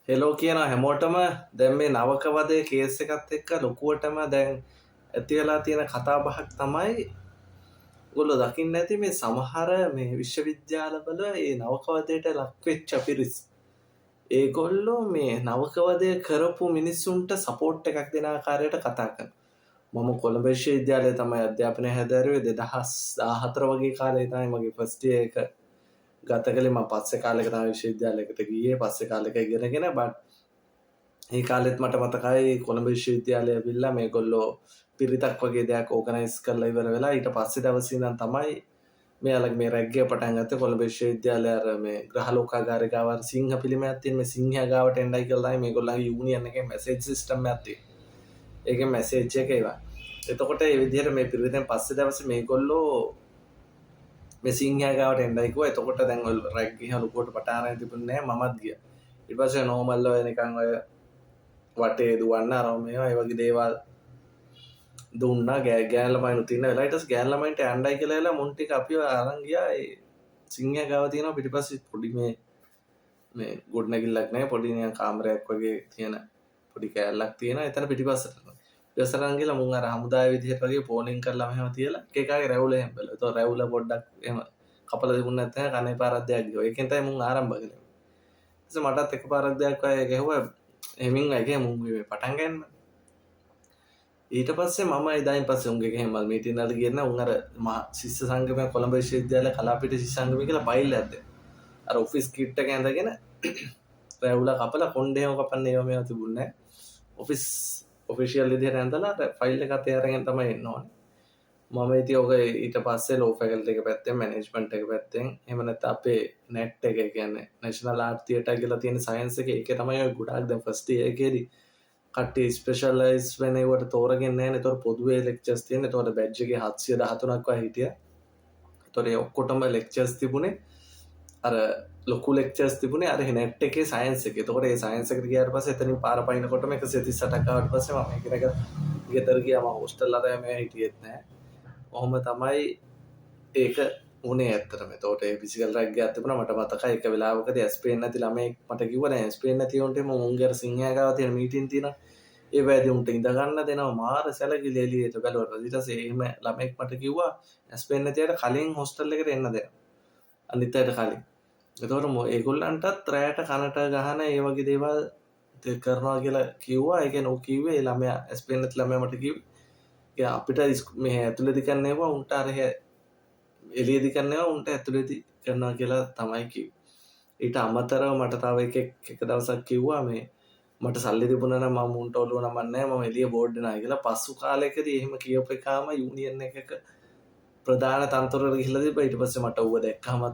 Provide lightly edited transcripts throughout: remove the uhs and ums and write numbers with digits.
Hello කියන හැමෝටම දැන් මේ නවකවදේ කේස් එකත් එක්ක ලොකුවටම දැන් ඇති වෙලා තියෙන කතා බහක් තමයි ඔයගොල්ලෝ දකින්න ඇති මේ සමහර මේ විශ්වවිද්‍යාලවල ඒ නවකවදයට ලක්වෙච්ච පිරිස් ඒගොල්ලෝ මේ නවකවදය කරපු මිනිස්සුන්ට සපෝට් එකක් දෙන ආකාරයට කතා කරනවා. මම කොළඹ විශ්වවිද්‍යාලයේ තමයි අධ්‍යාපනය හැදෑරුවේ 2014 වගේ කාලේ තමයි මගේ ෆස්ට් ඉයර් එක ගත කළේ. මම පස්සේ කාලෙක තමයි විශ්වවිද්‍යාලයකට ගියේ. පස්සේ කාලෙක ඉගෙනගෙන ඒ කාලෙත් මට මතකයි කොළඹ විශ්වවිද්‍යාලය ඇවිල්ලා මේගොල්ලෝ පිරිතක් වගේ දෙයක් ඕගනයිස් කරලා ඉවර වෙලා ඊට පස්සේ දවසේ ඉඳන් තමයි මෙයාලගේ මේ රැග්ගය පටන් ගත්තේ. කොළඹ විශ්වවිද්‍යාලය අර මේ ග්‍රහලෝකාගාරය ගාව සිංහ පිළිමයක් තියෙන මේ සිංහයා ගාවට එන්නයි කියලා තමයි මේගොල්ලන්ගේ යූනියන් එකේ මැසේජ් සිස්ටම් එකක් තියෙන්නේ. ඒකේ මැසේජ් එක ඒවා. එතකොට මේ විදිහට මේ පිරිතෙන් පස්සේ දවසේ මේගොල්ලෝ මේ සිංහයා ගාවට එන්නයි කිව්වා. එතකොට දැන් ඔය රැග් ගිහලා ලොකුවට පටන් අරන් තිබුණේ නැහැ. මමත් ගියා. ඊට පස්සේ නෝමල් ඔය නිකන් ඔය වටේ දුවන්න අර මේවා ඒ වගේ දේවල් දුන්නා. ගෑන් ළමයිනුත් ඉන්න වෙලාව ඊට පස්සේ ගෑන් ළමයින්ට යන්නයි කියලා එලා මුන් ටික අපිව අරන් ගියා. ඒ සිංහයා ගාව තියෙනවා පිටිපස්සේ පොඩි මේ ගොඩනැගිල්ලක් නැහැ. පොඩි නිකන් කාමරයක් වගේ තියෙන පොඩි කෑල්ලක් තියෙනවා. එතන පිටිපස්සට ඉවසරන් ගිහලා මුන් අර හමුදාය විදිහට වගේ ෆෝනින් කරලා මෙහෙම තියලා එකකාගේ රැවුල එහෙම බැලුවා. ඒතකොට රැවුල පොඩ්ඩක් එහෙම කපලා තිබුණ නැත්නම් කනේ පාරක් දෙයක් ගියා. ඒකෙන් තමයි මුන් ආරම්භ කළේ. ඊට මටත් එක පාරක් දෙයක් වගේ ගැහුවා. එහෙමින් ඇගේ මුන් මේ පටන් ගන්න. ඊට පස්සේ මම එදායින් පස්සේ උන්ගේ එහෙම මීටින් වල ගියන උන් අර මහා ශිෂ්‍ය සංගමය කොළඹ විශ්වවිද්‍යාලය කලාපීඨ ශිෂ්‍ය සංගමය කියලා ෆයිල් එකක් දැම්මා. අර ඔෆිස් කිට් එක ඇඳගෙන රැවුල කපලා කොණ්ඩේම කපන්න ඒව මේව තිබුණේ නැහැ. ඔෆිස් ඔෆිෂියල් විදිහට ඇඳලා ෆයිල් එක අතේ අරගෙන තමයි එන්න ඕනේ. මම ඉතින් ඔක ඊට පස්සේ ලෝ ෆැකල්ටි එක පැත්තෙන් මැනේජ්මන්ට් එක පැත්තෙන් එහෙම නැත්නම් අපේ net එක කියන්නේ නැෂනල් ආර්ට් තියටර් කියලා තියෙන සයන්ස් එක ඒකේ තමයි ඔය ගොඩාක් දැන් ෆස්ට් ඉයර් එකේදී කට්ටිය ස්පෙෂලයිස් වෙන ඒවට තෝරගෙන නැහැ නේ. ඒතකොට පොදුවේ ලෙක්චර්ස් තියෙන. ඒතකොට බැච් එකේ 713ක් වගේ හිටියා. ඒතකොට ඒ ඔක්කොටම ලෙක්චර්ස් තිබුණේ අර ලොකු ලෙක්චර්ස් තිබුණේ අර net එකේ සයන්ස් එකේ. ඒතකොට ඒ සයන්ස් එකට ගියාට පස්සේ එතනින් පාර පයින්නකොටම 138ක් ආවට පස්සේ මම මේක ගෙදර ගියා. මම හොස්ටල් අරගෙන මේ හිටියෙත් නැහැ. ඔහොම තමයි ඒක උනේ ඇත්තටම. එතකොට ඒ ෆිසිකල් රැග් එකක් තිබුණා. මට මතකයි එක වෙලාවකදී ඇස් පේන්නේ නැති ළමයෙක් මට කිව්වා නෑ ඇස් පේන්නේ නැති උන්ට මම උන්ගේ අර සිංහයා ගාව තියෙන මීටින් තියෙනවා. ඒ වැඩි උන්ට ඉඳ ගන්න දෙනවා. මාර සැලකිලි එළියට බැලුවා. ඊට පස්සේ එහෙම ළමෙක් මට කිව්වා ඇස් පේන්නේ නැති අයට කලින් හොස්ටල් එකට එන්න දෙනවා. අනිත් අයට කලින්. එතකොට ඒගොල්ලන්ටත් රැයට කනට ගහන ඒ වගේ දේවල් කරනවා කියලා කිව්වා. ඒ කියන්නේ ඔව් කිව්වේ ඒ ළමයා ඇස් පේන්නේ නැති ළමයා මට කිව්වේ අපිට මේ ඇතුළේදී කරන්නේවා උන්ට අර එළියේදී කරන්නේවා උන්ට ඇතුළේදී කරනවා කියලා තමයි කිව්වේ. ඊට අමතරව මට තව එක දවසක් කිව්වා මේ මට සල්ලි තිබුණා නම් මම උන්ට ඔළුව නමන්නේ නැහැ මම එළිය බෝඩ් දෙනවා කියලා. පසු කාලයකදී එහෙම කියපු එකාම යූනියන් එකක ප්‍රධාන තනතුරට ගිහිල්ලා තිබ්බා. ඊට පස්සේ මට ඌව දැක්කම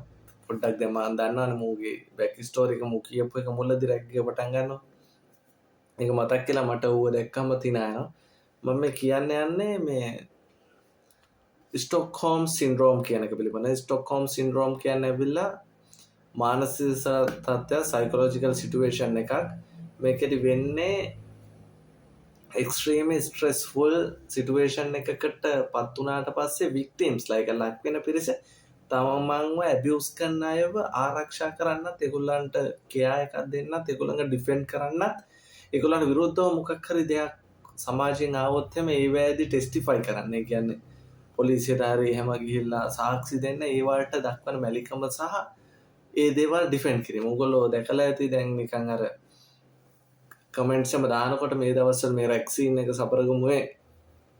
පොඩ්ඩක් දැන් මම දන්නවනේ මූගේ බෑක් ස්ටෝරි එක මූ කියපු එක මුලදී රැග්ගේ පටන් ගන්නවා. ඒක මතක් කියලා මට ඌව දැක්කම තිනා යනවා. මම මේ කියන්න යන්නේ මේ ස්ටොක්හෝම් සින්ඩ්‍රෝම් කියන එක පිළිබඳව. ස්ටොක්හෝම් සින්ඩ්‍රෝම් කියන්නේ ඇවිල්ලා මානසික තත්ත්වය සයිකොලොජිකල් සිටුේෂන් එකක්. මේකෙදි වෙන්නේ එක්ස්ට්‍රීම්ලි ස්ට්‍රෙස්ෆුල් සිටුේෂන් එකකට පත් වුණාට පස්සේ වික්ටිම්ස් ලයික් ලක් වෙන පිරිස තමන්ව ඇබියුස් කරන අයව ආරක්ෂා කරන්නත් ඒගොල්ලන්ට කෙයා එකක් දෙන්නත් ඒගොල්ලන්ව ඩිෆෙන්ඩ් කරන්නත් ඒගොල්ලන්ට විරුද්ධව මොකක් හරි දෙයක් සමාජයෙන් ආවොත් එමේ ඒ වැදී ටෙස්ටිෆයි කරන්න. ඒ කියන්නේ පොලිසියට හරි එහෙම ගිහිල්ලා සාක්ෂි දෙන්න ඒ වලට දක්වන මැලිකම සහ ඒ දේවල් ඩිෆෙන්ඩ් කිරීම. ඕගොල්ලෝ දැකලා ඇති දැන් නිකන් අර කමෙන්ට්ස් එකම දානකොට මේ දවස්වල මේ වැක්සින් එක සපරගමුවේ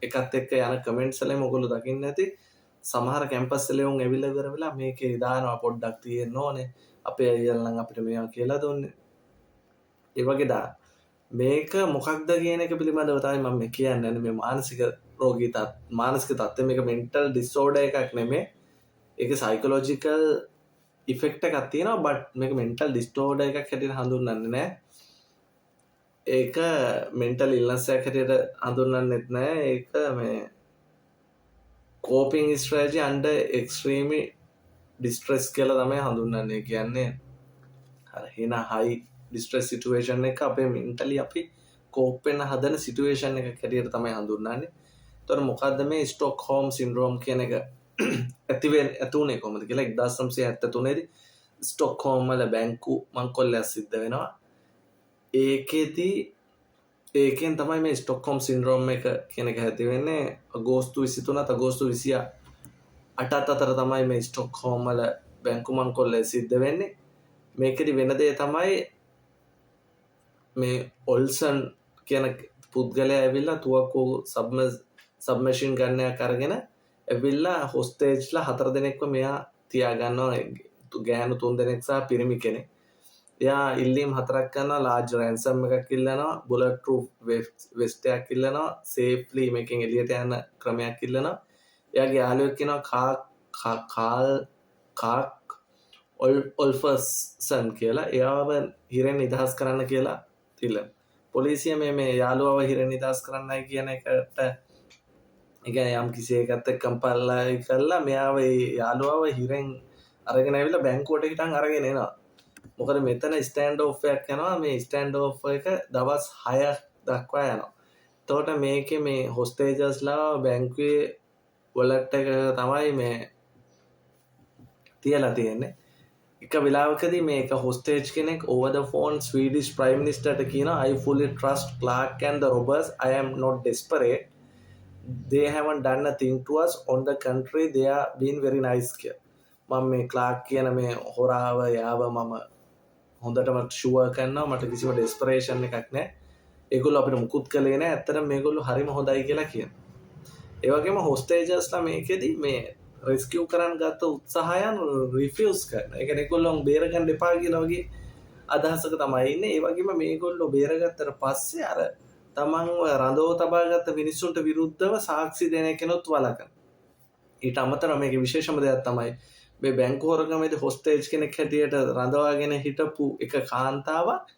එකත් එක්ක යන කමෙන්ට්ස් වලම ඔයගොල්ලෝ දකින්න ඇති සමහර කැම්පස් වල උන් ඇවිල්ලා ඉවර වෙලා මේකේ දානවා පොඩ්ඩක් තියෙන්න ඕනේ අපේ අයියලා නම් අපිට මේවා කියලා දුන්නේ. ඒ වගේ දා මේක මොකක්ද කියන එක පිළිබඳව තමයි මම මේ කියන්නේ. මේ මානසික රෝගී මානසික තත්ත්වය මේක මෙන්ටල් ඩිසෝඩර් එකක් නෙමෙයි. ඒක සයිකොලොජිකල් ඉෆෙක්ට් එකක් තියෙනවා. බට් මේක මෙන්ටල් ඩිසෝඩර් එකක් හැටියට හඳුන්වන්නේ නැහැ. ඒක මෙන්ටල් ඉල්නස් එකක් හැටියට හඳුන්වන්නෙත් නැහැ. ඒක මේ coping strategy under extreme distress කියලා තමයි හඳුන්වන්නේ. කියන්නේ අර හින high distress situation එක අපේ mentally අපි cope වෙන්න හදන situation එකක් හැටියට තමයි හඳුන්වන්නේ. ඒතර මොකද්ද මේ ස්ටොක්හෝම් සින්ඩ්‍රෝම් කියන එක ඇතුනේ කොහොමද කියලා 1973 දී ස්ටොක්හෝම් වල බැංකු මංකොල්ලයක් සිද්ධ වෙනවා. ඒකෙන් තමයි මේ ස්ටොක්හෝම් සින්ඩ්‍රෝම් එක කියන එක ඇති වෙන්නේ. අගෝස්තු 23 අගෝස්තු 28 අතර තමයි මේ ස්ටොක්හෝම් වල බැංකු මංකොල්ලේ සිද්ධ වෙන්නේ. මේකෙදි වෙන දේ තමයි මේ ඔල්සන් කියන පුද්ගලයා ඇවිල්ලා තුවක්කු සබ්මැෂින් ගන්නයක් අරගෙන ඇවිල්ලා හොස්ටේජ්ලා 4 දෙනෙක්ව මෙයා තියාගන්නවා. ගෑනු 3 දෙනෙක් සහ පිරිමි කෙනෙක්. එයා ඉල්ලීම් 4ක් කරනවා. ලාර්ජ් රැන්සම් එකක් ඉල්ලනවා, බුලට් ප්‍රූෆ් වෙස්ට් එකක් ඉල්ලනවා, සේෆ්ලි මේකෙන් එළියට යන ක්‍රමයක් ඉල්ලනවා. එයාගේ යාළුවෙක් කියනවා කාක් ඔල්ෆර්සන් කියලා. එයාව හිරෙන් නිදහස් කරන්න කියලා ඉල්ලනවා. පොලිසිය මේ යාළුවව හිරෙන් නිදහස් කරන්නයි කියන එකට යම් කිසි එකත් එක්කම පල්ලයි කරලා මෙයාව යාළුවව හිරෙන් අරගෙන ඇවිල්ලා බැංකුවට හිටන් අරගෙන එනවා. මොකද මෙතන ස්ටෑන්ඩ් ඕෆ් එකක් යනවා. මේ ස්ටෑන්ඩ් ඕෆ් එක දවස් 6ක් දක්වා යනවා. එතකොට මේකේ මේ හොස්ටේජර්ස්ලා බැංකුවේ වොලට් එක තමයි මේ තියලා තියෙන්නේ. එක වෙලාවකදී මේක හොස්ටේජ් කෙනෙක් over the phone Swedish Prime Ministerට කියනවා I fully trust Clark and the robbers. I am not desperate. They haven't done a thing to us. On the country they are been very nice කියලා. මම මේ clerk කියන මේ හොරාව යාව මම හොඳටම sure කරනවා. මට කිසිම ඩෙස්පරේෂන් එකක් නැහැ. ඒගොල්ලෝ අපිට මුකුත් කළේ නැහැ. ඇත්තටම මේගොල්ලෝ හරිම හොඳයි කියලා කියනවා. ඒ වගේම හොස්ටේජර්ස්ලා මේකෙදි මේ රෙස්කියු කරන්න ගත්ත උත්සාහයන් රිෆියුස් කරනවා. ඒ කියන්නේ ඒගොල්ලෝ බේරගන්න එපා කියලා වගේ අදහසක තමයි ඉන්නේ. ඒ වගේම මේගොල්ලෝ බේරගත්තට පස්සේ අර තමන්ව රඳව තබාගත්ත මිනිස්සුන්ට විරුද්ධව සාක්ෂි දෙන කෙනෙක් වළකන. ඊට අමතරව මේකේ විශේෂම දෙයක් තමයි මේ බැංකු හොරකමේදී හොස්ටේජ් කෙනෙක් හැටියට රඳවාගෙන හිටපු එක කාන්තාවක්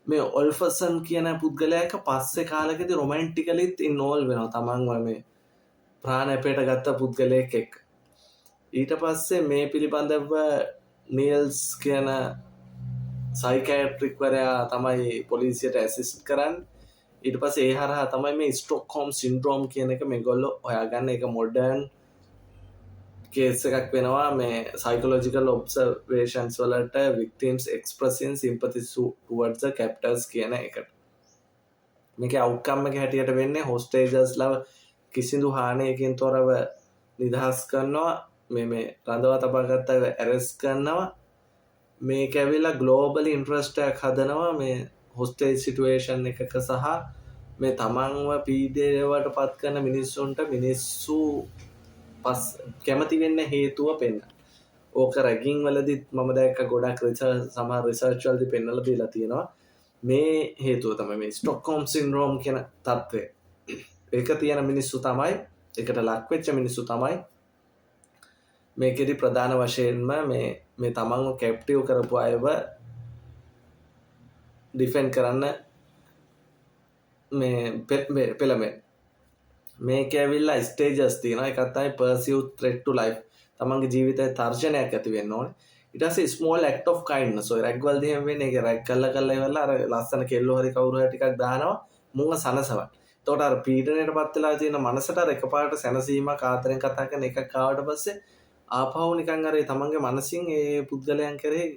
මේ ඔල්ෆර්සන් කියන පුද්ගලයා එක්ක පස්සේ කාලෙකදී රොමැන්ටිකලිත් ඉන්වෝල්ව් වෙනවා. තමන්ව මේ ප්‍රාණපයට ගත්ත පුද්ගලයෙක් එක්ක. ඊට පස්සේ මේ පිළිබඳව නීල්ස් කියන සයිකැට්‍රික් වරයා තමයි පොලිසියට ඇසිස්ට් කරන්නේ. ඊට පස්සේ ඒ හරහා තමයි මේ ස්ටොක්හෝම් සින්ඩ්‍රෝම් කියන එක මේගොල්ලෝ හොයාගන්න. එක මොඩර්න් කේස් එකක් වෙනවා. මේ සයිකොලොජිකල් ඔබ්සර්වේෂන්ස් වලට victims expressing sympathy towards the captors කියන එකට. මේකේ අවුට්කම් එක හැටියට වෙන්නේ හොස්ටේජර්ස්ලා කිසිදු හානියකින් තොරව නිදහස් කරනවා. මේ රඳවා තබාගත්ත ඇරෙස්ට් කරනවා. මේක ඇවිල්ලා ග්ලෝබල් ඉන්ට්‍රස්ට් එකක් හදනවා මේ හොස්ටේජ් සිටුේෂන් එකක සහ මේ තමන්ව පීඩනයට පත් කරන මිනිස්සුන්ට මිනිස්සු කැමති වෙන්න හේතුව පෙන්න. ඕක රැගින් වලදිත් මම දැක්ක ගොඩක් සමහර රිසර්ච් වලදී පෙන්නලා දීලා තියෙනවා. මේ හේතුව තමයි මේ ස්ටොක්හෝම් සින්ඩ්‍රෝම් කියන තත්ත්වය. ඒක තියෙන මිනිස්සු තමයි, ඒකට ලක් වෙච්ච මිනිස්සු තමයි මේකෙදි ප්‍රධාන වශයෙන්ම මේ තමන්ව කැප්ටිව් කරපු අයව ඩිෆෙන්ඩ් කරන්න මේ පෙළඹෙන. මේක ඇවිල්ලා ස්ටේජස් තියෙනවා. එකක් තමයි perceived threat to life. තමන්ගේ ජීවිතේ තර්ජනයක් ඇති වෙන්න ඕනේ. ඊට පස්සේ small act of kindness. ඔය රැග් වලදී එහෙම වෙන්නේ. ඒක රැග් කළා ඉවරලා අර ලස්සන කෙල්ලෝ හරි කවුරු හරි ටිකක් දානවා මුංග සනසවන්න. එතකොට අර පීඩනයටපත් වෙලා තියෙන මනසට අර එකපාරට සැනසීමක් ආතරෙන් කතා කරන එකක් ආවට පස්සේ ආපහු නිකන් අර තමන්ගේ මනසින් ඒ පුද්ගලයන් කරේ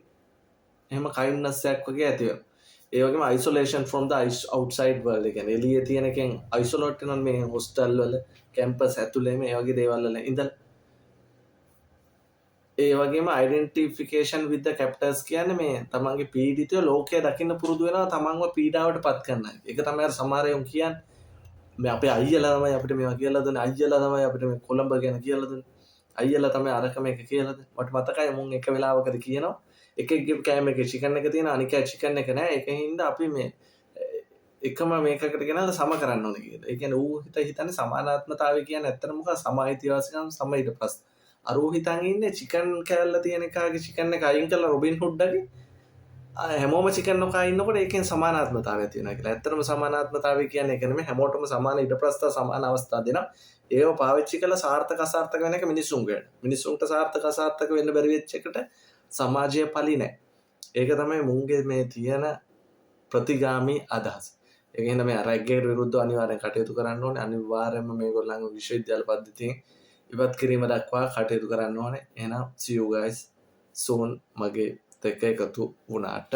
එහෙම kindness එකක් වගේ ඇති වෙනවා. ඒ වගේම isolation from the outside world. එක එළියේ තියෙන එකෙන් isolate වෙනවා. මේ හොස්ටල් වල කැම්පස් ඇතුලේ මේ වගේ දේවල් වල ඉඳලා. ඒ වගේම identification with the captors කියන්නේ මේ තමන්ගේ පීඩිතයෝ ලෝකයේ දකින්න පුරුදු වෙනවා තමන්ව පීඩාවට පත් කරන අය. ඒක තමයි අර සමහරයන් කියන්නේ මේ අපේ අයියලා තමයි අපිට මේවා කියලා දුන්නේ. අයියලා තමයි අපිට මේ කොළඹ ගැන කියලා දුන්නේ. අයියලා තමයි අරක මේක කියලා දුන්නේ. මට මතකයි මුන් එක වෙලාවකදී කියනවා එකෙක්ගේ කෑම එකේ චිකන් එක තියෙන අනික චිකන් එක නෑ. ඒකින් හින්දා අපි මේ එකම මේකකට ගෙනල්ලා සම කරන්න ඕනේ කියලා. ඒ කියන්නේ ඌ හිතන්නේ සමානාත්මතාවය කියන්නේ ඇත්තටම මොකක්ද? සම අයිතිවාසිකම් සම ඊට පස්සේ. අර ඌ හිතන් ඉන්නේ චිකන් කෑල්ල තියෙන එකාගේ චිකන් එක අයින් කරලා රොබින් හුඩ්ගේ හැමෝම චිකන් නොකා ඉන්නකොට ඒකෙන් සමානාත්මතාවය තියෙනවා කියලා. ඇත්තටම සමානාත්මතාවය කියන්නේ ඒක නෙමෙයි. හැමෝටම සමාන ඊට ප්‍රස්ථා සමාන අවස්ථා දෙනවා. ඒව පාවිච්චි කරලා සාර්ථක අසාර්ථක වෙන එක මිනිසුන්ගේ. මිනිසුන්ට සාර්ථක අසාර්ථක වෙන්න බැරි වෙච්ච එකට සමාජයේ පලි නැහැ. ඒක තමයි මුන්ගේ මේ තියෙන ප්‍රතිගාමී අදහස. ඒක හින්දා මේ රැග්ගේට විරුද්ධව අනිවාර්යෙන් කටයුතු කරන්න ඕනේ. අනිවාර්යයෙන්ම මේගොල්ලන්ගේ විශ්වවිද්‍යාල පද්ධතියෙන් ඉවත් කිරීම දක්වා කටයුතු කරන්න ඕනේ. එහෙනම් see you guys soon මගේ එක්ක එකතු වුණාට